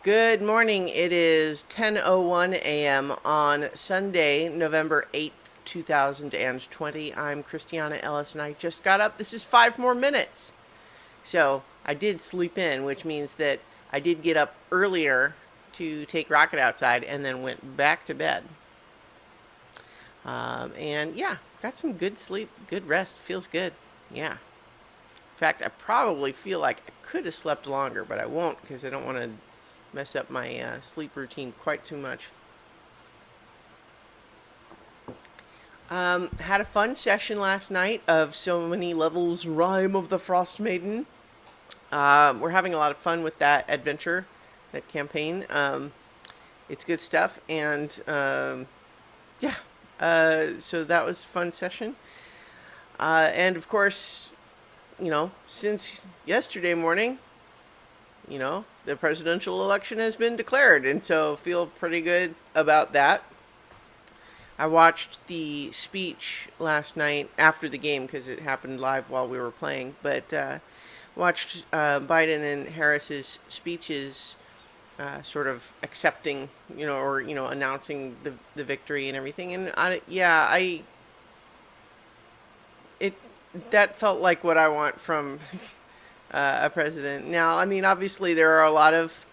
Good morning. It is 10:01 a.m. on Sunday, November 8th, 2020. I'm Christiana Ellis and I just got up. This is 5 more minutes. So I did sleep in, which means that I did get up earlier to take Rocket outside and then went back to bed. And yeah, got some good sleep, good rest. Feels good. Yeah. In fact, I probably feel like I could have slept longer, but I won't because I don't want to mess up my sleep routine quite too much. Had a fun session last night of So Many Levels Rhyme of the Frost Maiden. We're having a lot of fun with that adventure, that campaign. It's good stuff, and yeah, so that was a fun session. And of course, since yesterday morning, the presidential election has been declared, and so feel pretty good about that. I watched the speech last night after the game because it happened live while we were playing, but watched Biden and Harris's speeches, sort of accepting, or announcing the victory and everything, and I it that felt like what I want from a president. Now, I mean, obviously, there are a lot of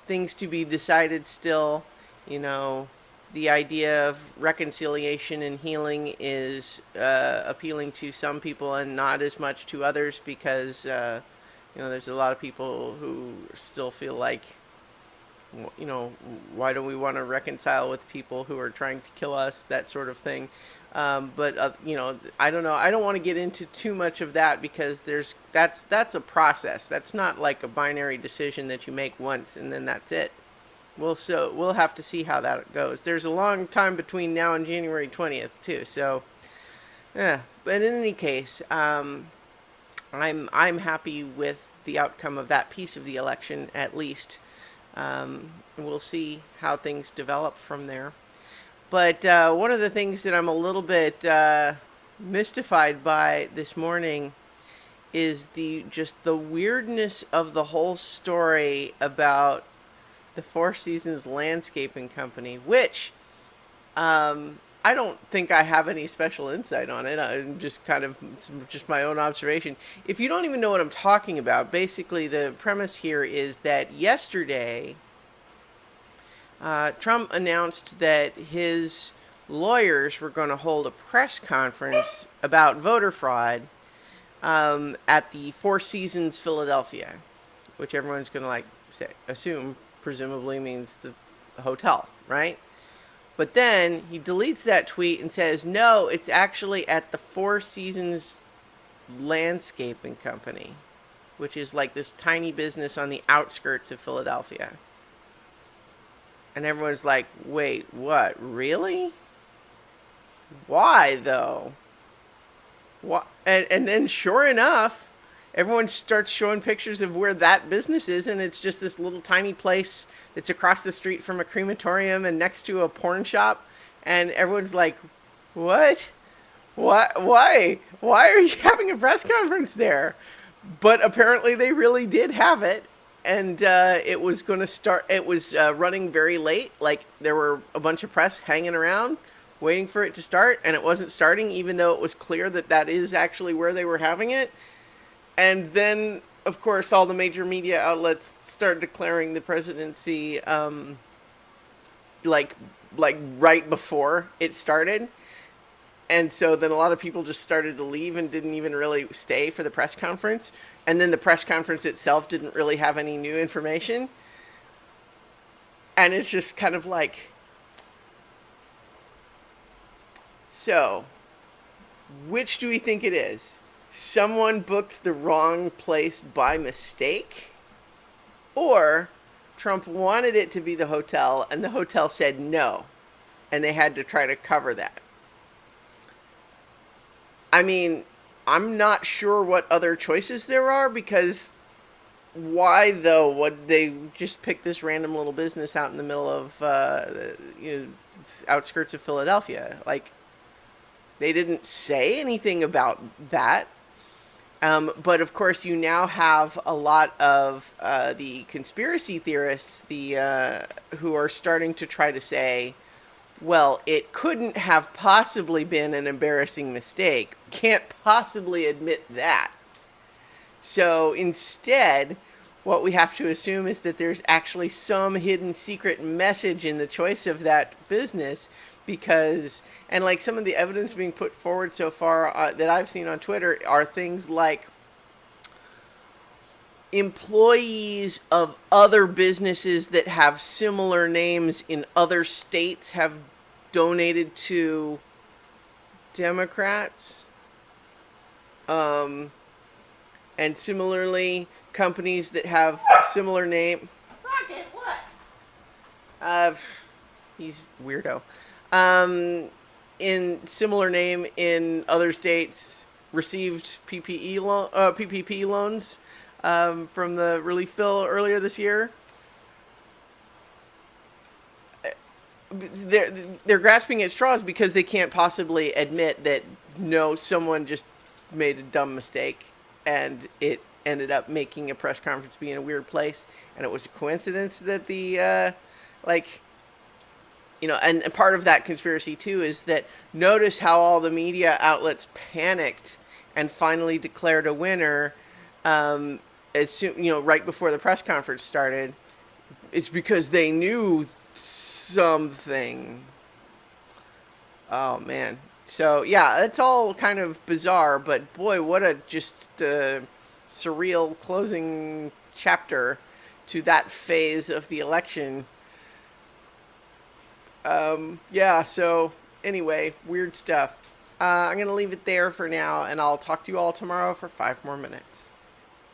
things to be decided still. You know, the idea of reconciliation and healing is appealing to some people and not as much to others because, there's a lot of people who still feel like, why do we want to reconcile with people who are trying to kill us, that sort of thing. But I don't know. I don't want to get into too much of that because that's a process. That's not like a binary decision that you make once and then that's it. We'll have to see how that goes. There's a long time between now and January 20th too. So yeah. But in any case, I'm happy with the outcome of that piece of the election at least. We'll see how things develop from there. But one of the things that I'm a little bit mystified by this morning is the weirdness of the whole story about the Four Seasons Landscaping Company, which I don't think I have any special insight on it. I'm just it's just my own observation. If you don't even know what I'm talking about, basically the premise here is that yesterday Trump announced that his lawyers were going to hold a press conference about voter fraud at the Four Seasons Philadelphia, which everyone's going to assume presumably means the hotel, right? But then he deletes that tweet and says, no, it's actually at the Four Seasons Landscaping Company, which is like this tiny business on the outskirts of Philadelphia. And everyone's like, wait, what? Really? Why, though? What? And then, sure enough, everyone starts showing pictures of where that business is, and it's just this little tiny place that's across the street from a crematorium and next to a porn shop. And everyone's like, what? What? Why? Why are you having a press conference there? But apparently they really did have it. And it was going to start, it was running very late. Like there were a bunch of press hanging around waiting for it to start, and it wasn't starting, even though it was clear that that is actually where they were having it. And then, of course, all the major media outlets started declaring the presidency, like like right before it started. And so then a lot of people just started to leave and didn't even really stay for the press conference. And then the press conference itself didn't really have any new information. And it's just kind of like, so, which do we think it is? Someone booked the wrong place by mistake? Or Trump wanted it to be the hotel and the hotel said no, and they had to try to cover that? I mean, I'm not sure what other choices there are because why though? Would they just pick this random little business out in the middle of outskirts of Philadelphia? Like they didn't say anything about that. But of course, you now have a lot of the conspiracy theorists, who are starting to try to say, well, it couldn't have possibly been an embarrassing mistake. Can't possibly admit that. So instead, what we have to assume is that there's actually some hidden secret message in the choice of that business, because, and like some of the evidence being put forward so far that I've seen on Twitter are things like employees of other businesses that have similar names in other states have donated to Democrats. And similarly, companies that have similar name. Rocket, what? He's weirdo. In similar name in other states, received PPP loans from the relief bill earlier this year. They're grasping at straws because they can't possibly admit that no, someone just made a dumb mistake and it ended up making a press conference be in a weird place, and it was a coincidence that and part of that conspiracy too is that notice how all the media outlets panicked and finally declared a winner as soon, right before the press conference started. It's because they knew something. Oh man. So yeah, it's all kind of bizarre, but boy, what a just surreal closing chapter to that phase of the election. Yeah, so anyway, weird stuff. I'm going to leave it there for now, and I'll talk to you all tomorrow for 5 more minutes.